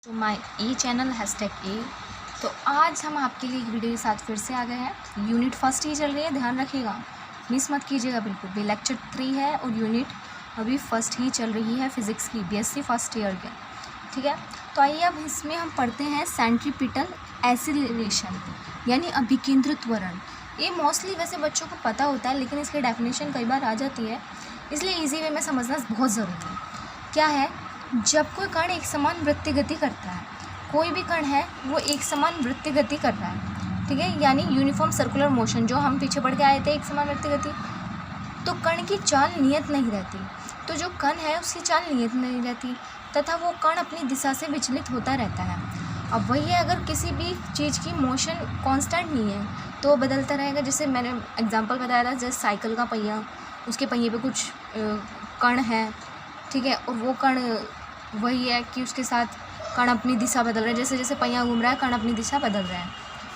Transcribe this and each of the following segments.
तो my E channel #A। तो आज हम आपके लिए एक वीडियो के साथ फिर से आ गए हैं। यूनिट फर्स्ट ही चल रही है, ध्यान रखिएगा, मिस मत कीजिएगा बिल्कुल भी। लेक्चर 3 है और यूनिट अभी फर्स्ट ही चल रही है फिज़िक्स की, BSc फर्स्ट ईयर के। ठीक है, तो आइए अब इसमें हम पढ़ते हैं सेंट्रीपिटल एसिलेरेशन यानी अभिकेंद्रित त्वरण। ये मोस्टली वैसे बच्चों को पता होता है, लेकिन इसकी डेफिनेशन कई बार आ जाती है, इसलिए ईजी वे में समझना बहुत ज़रूरी है। क्या है? जब कोई कण एक समान वृत्तीय गति करता है, कोई भी कण है वो एक समान वृत्तीय गति कर रहा है, ठीक है, यानी यूनिफॉर्म सर्कुलर मोशन, जो हम पीछे पढ़ के आए थे, एक समान वृत्तीय गति, तो कण की चाल नियत नहीं रहती। तो जो कण है उसकी चाल नियत नहीं रहती तथा वो कण अपनी दिशा से विचलित होता रहता है। अब वही है, अगर किसी भी चीज़ की मोशन कांस्टेंट नहीं है तो वो बदलता रहेगा। जैसे मैंने एग्जांपल बताया था, जैसे साइकिल का पहिया, उसके पहिए पे कुछ कण है, ठीक है, और वो कण वही है कि उसके साथ कण अपनी दिशा बदल रहे हैं। जैसे जैसे पहिया घूम रहा है, कण अपनी दिशा बदल रहे हैं,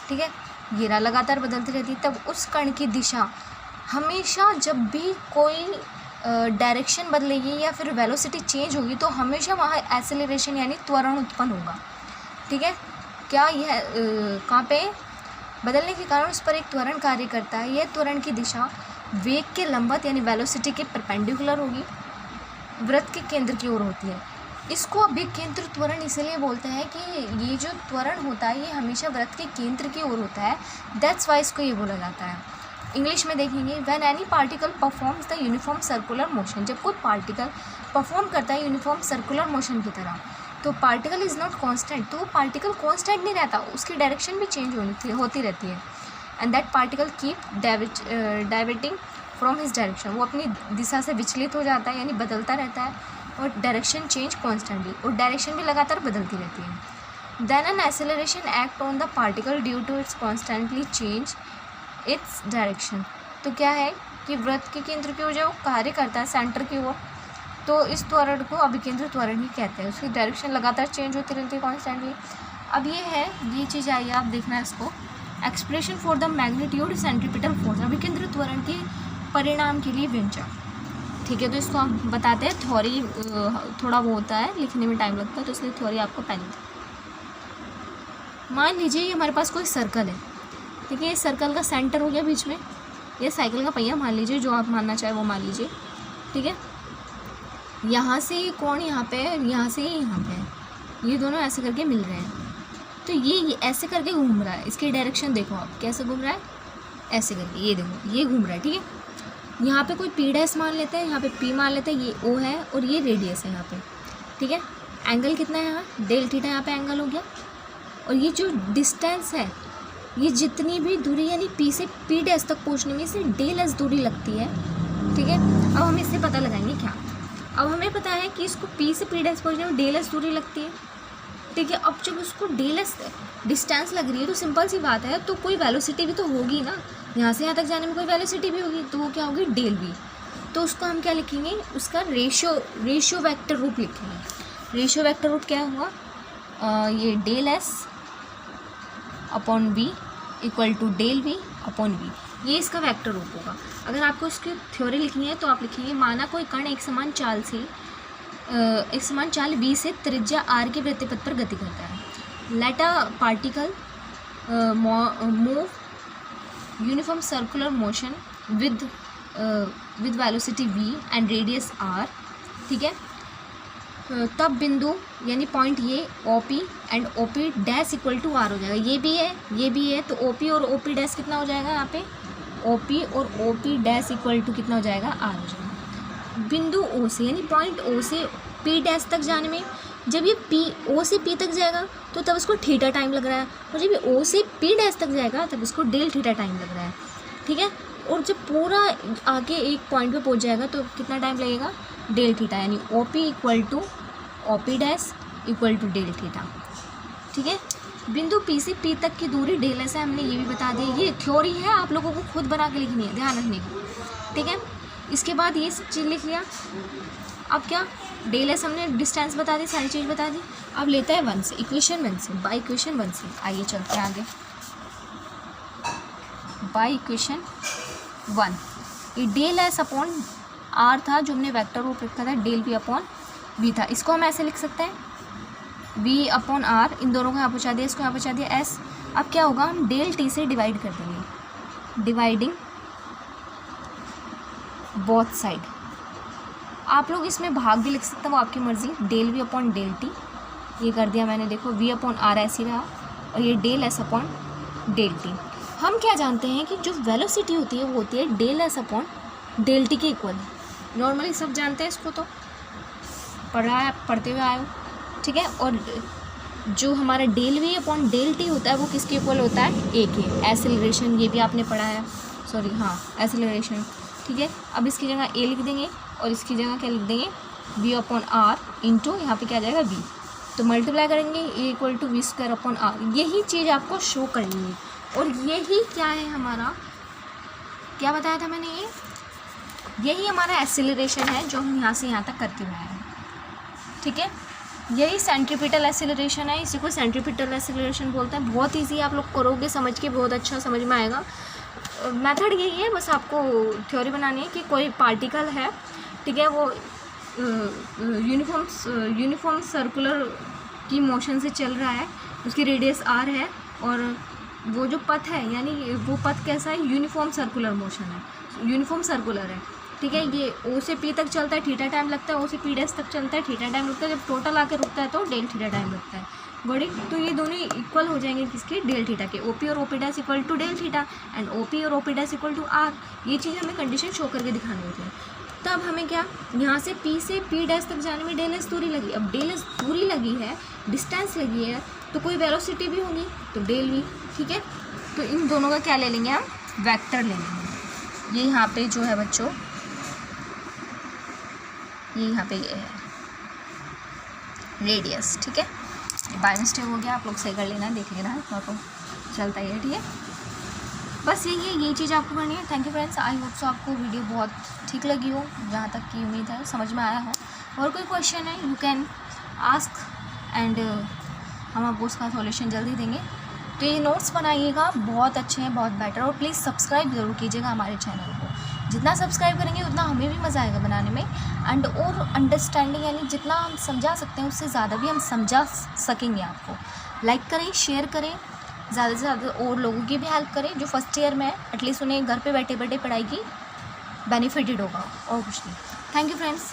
ठीक है, ये लगातार बदलती रहती है। तब उस कण की दिशा हमेशा, जब भी कोई डायरेक्शन बदलेगी या फिर वेलोसिटी चेंज होगी, तो हमेशा वहाँ एक्सेलरेशन यानी त्वरण उत्पन्न होगा। ठीक है, क्या यह कहाँ पे बदलने के कारण उस पर एक त्वरण कार्य करता है। यह त्वरण की दिशा वेग के लंबवत यानी वेलोसिटी के परपेंडिकुलर होगी, वृत्त के केंद्र की ओर होती है। इसको अभिकेंद्रित त्वरण इसलिए बोलते हैं कि ये जो त्वरण होता है ये हमेशा वृत्त के केंद्र की ओर होता है। दैट्स वाई इसको ये बोला जाता है। इंग्लिश में देखेंगे, when any particle performs the uniform circular motion, जब कोई पार्टिकल परफॉर्म करता है यूनिफॉर्म सर्कुलर मोशन की तरह, तो पार्टिकल इज़ नॉट कॉन्स्टेंट, तो वो पार्टिकल कॉन्स्टेंट नहीं रहता, उसकी डायरेक्शन भी चेंज होती रहती है। And that particle keep diverting from his direction, वो अपनी दिशा से विचलित हो जाता है यानी बदलता रहता है, और डायरेक्शन चेंज कॉन्स्टेंटली, और डायरेक्शन भी लगातार बदलती रहती है। Then an acceleration act on the particle due to its constantly change its direction. तो क्या है कि वृत्त के केंद्र की ओर जो कार्य करता है सेंटर की ओर, तो इस त्वरण को अभिकेंद्रित त्वरण ही कहते हैं। उसकी डायरेक्शन लगातार चेंज होती रहती है कॉन्स्टेंटली। अब ये है, ये चीज़ आई, आप देखना है इसको, expression for the magnitude centripetal force, अभिकेंद्रित त्वरण के परिणाम के लिए व्यंजक। ठीक है, तो इसको हम बताते हैं। थ्योरी थोड़ा वो होता है, लिखने में टाइम लगता है, तो इसलिए थ्योरी आपको पहले। मान लीजिए ये हमारे पास कोई सर्कल है, ठीक है, इस सर्कल का सेंटर हो गया बीच में, ये साइकिल का पहिया मान लीजिए, जो आप मानना चाहे वो मान लीजिए, ठीक है। यहाँ से ये कोण यहाँ पे है, यहाँ से ये यहाँ पे है, ये दोनों ऐसे करके मिल रहे हैं, तो ये ऐसे करके घूम रहा है। इसकी डायरेक्शन देखो आप, कैसे घूम रहा है, ऐसे करके, ये देखो ये घूम रहा है, ठीक है। यहाँ पे कोई P' मान लेते हैं, यहाँ पे P मान लेते हैं, ये O है और ये रेडियस है यहाँ पे, ठीक है। एंगल कितना है यहाँ, डेल थीटा, यहाँ पे एंगल हो गया। और ये जो डिस्टेंस है, ये जितनी भी दूरी यानी P से P' तक पहुँचने में इसे डेल दूरी लगती है, ठीक है। अब हम इससे पता लगाएंगे क्या। अब हमें पता है कि इसको P से P' पहुँचने में डेल दूरी लगती है, ठीक है। अब जब उसको डेल डिस्टेंस लग रही है, तो सिंपल सी बात है, तो कोई वेलोसिटी भी तो होगी ना, यहाँ से यहाँ तक जाने में कोई वेलोसिटी भी होगी, तो वो क्या होगी, डेल वी। तो उसको हम क्या लिखेंगे, उसका रेशियो वेक्टर रूप लिखेंगे। रेशियो वेक्टर रूप क्या हुआ, ये del S upon V equal to del we upon V, ये इसका वेक्टर रूप होगा। अगर आपको इसकी थ्योरी लिखनी है तो आप लिखेंगे, माना कोई कण एक समान चाल v से त्रिज्या r के वृत्तपथ पर गति करता है। Let a particle move uniform circular motion with velocity v and radius r, ठीक है। तब बिंदु यानी पॉइंट ये OP and OP dash equal to r हो जाएगा। ये भी है, ये भी है, तो OP और OP डैश कितना हो जाएगा, यहाँ पे OP और OP डैश इक्वल टू कितना हो जाएगा, r हो जाएगा। बिंदु O से यानी पॉइंट O से P डैश तक जाने में, जब ये O से P तक जाएगा तो तब इसको थीटा टाइम लग रहा है, और जब ये O से P डैश तक जाएगा तब इसको डेल थीटा टाइम लग रहा है, ठीक है। और जब पूरा आगे एक पॉइंट पे पहुंच जाएगा तो कितना टाइम लगेगा, डेल थीटा, यानी OP equal to OP dash equal to del theta, ठीक है। बिंदु P से P तक की दूरी डेल एस है, हमने ये भी बता दिया। ये थ्योरी है, आप लोगों को खुद बना के लिखनी है, ध्यान रखने की, ठीक है। इसके बाद ये चीज़ लिख लिया। अब क्या, डेल एस हमने डिस्टेंस बता दी, सारी चीज़ बता दी। अब लेता है 1 से, इक्वेशन 1 से, बाई इक्वेशन 1 से। आइए चलते हैं आगे, बाई इक्वेशन 1, ये डेल एस अपॉन आर था, जो हमने वेक्टर रूप लिखा था, डेल वी अपॉन वी था। इसको हम ऐसे लिख सकते हैं, v अपॉन आर, इन दोनों को यहाँ पहुँचा दिया, इसको यहाँ पहुँचा दिया s। अब क्या होगा, हम डेल टी से डिवाइड कर देंगे, डिवाइडिंग बोथ साइड। आप लोग इसमें भाग भी लिख सकते हैं, वो आपकी मर्ज़ी, del v upon del t, ये कर दिया मैंने, देखो v अपॉन आर ऐसे ही रहा, और ये del s upon del t. हम क्या जानते हैं कि जो वेलोसिटी होती है वो होती है del s upon del t के इक्वल। नॉर्मली सब जानते हैं इसको, तो पढ़ते हुए आए हो, ठीक है। और जो हमारा del we upon del t होता है वो किसके इक्वल होता है, ए के। एसिलरेशन, ये भी आपने पढ़ा है, सॉरी हाँ एसिलरेशन, ठीक है। अब इसकी जगह ए लिख देंगे और इसकी जगह क्या लिख देंगे, वी अपॉन आर इंटू यहाँ पे क्या आ जाएगा वी, तो मल्टीप्लाई करेंगे a equal to v square upon r. यही चीज़ आपको शो करनी है, और यही क्या है हमारा, क्या बताया था मैंने, यही हमारा एसिलरेशन है जो हम यहाँ से यहाँ तक करके आए हैं, ठीक है। यही सेंट्रीपिटल एसिलरेशन है, इसी को सेंट्रीपिटल एसिलरेशन बोलते हैं। बहुत इजी, आप लोग करोगे समझ के बहुत अच्छा समझ में आएगा। मेथड यही है, बस आपको थ्योरी बनानी है कि कोई पार्टिकल है, ठीक है, वो यूनिफॉर्म सर्कुलर की मोशन से चल रहा है, उसकी रेडियस आर है, और वो जो पथ है यानी वो पथ कैसा है, यूनिफॉर्म सर्कुलर मोशन है, यूनिफॉर्म सर्कुलर है, ठीक है। ये ओ से पी तक चलता है, थीटा टाइम लगता है, ओ से पी डैश तक चलता है, थीटा टाइम लगता है, जब टोटल आके रुकता है तो डेल थीटा टाइम लगता है, बड़ी। तो ये दोनों इक्वल हो जाएंगे किसके, डेल थीटा के। ओपी और OP dash equal to del theta and OP और OP dash equal to r. ये चीज़ हमें कंडीशन शो करके दिखानी होती है। तब हमें क्या, यहाँ से पी से पी डैश तक जाने में डेल एस दूरी लगी। अब डेल एस दूरी लगी है, डिस्टेंस लगी है, तो कोई वेलोसिटी भी होगी, तो डेल वी, ठीक है। तो इन दोनों का क्या ले लेंगे हम, वेक्टर ले लेंगे। ये यहाँ पे जो है बच्चों, ये यहाँ पे ये है रेडियस, ठीक है। बाय मिस्टेक हो गया, आप लोग सही कर लेना, देख लेना है, तो चलता ही है, ठीक है। बस यही है, यही चीज़ आपको करनी है। Thank you friends, I hope so आपको वीडियो बहुत ठीक लगी हो, जहाँ तक की उम्मीद है समझ में आया हो। और कोई क्वेश्चन है यू कैन आस्क एंड हम आपको उसका सॉल्यूशन जल्दी देंगे। तो ये नोट्स बनाइएगा, बहुत अच्छे हैं, बहुत बेटर। और प्लीज़ सब्सक्राइब ज़रूर कीजिएगा हमारे चैनल को। जितना सब्सक्राइब करेंगे उतना हमें भी मज़ा आएगा बनाने में, एंड और अंडरस्टैंडिंग, यानी जितना हम समझा सकते हैं उससे ज़्यादा भी हम समझा सकेंगे आपको। लाइक करें, शेयर करें, ज़्यादा से ज़्यादा और लोगों की भी हेल्प करें जो फर्स्ट ईयर में है, एटलीस्ट उन्हें घर पे बैठे बैठे पढ़ाई की बेनिफिटेड होगा, और कुछ नहीं। Thank you friends.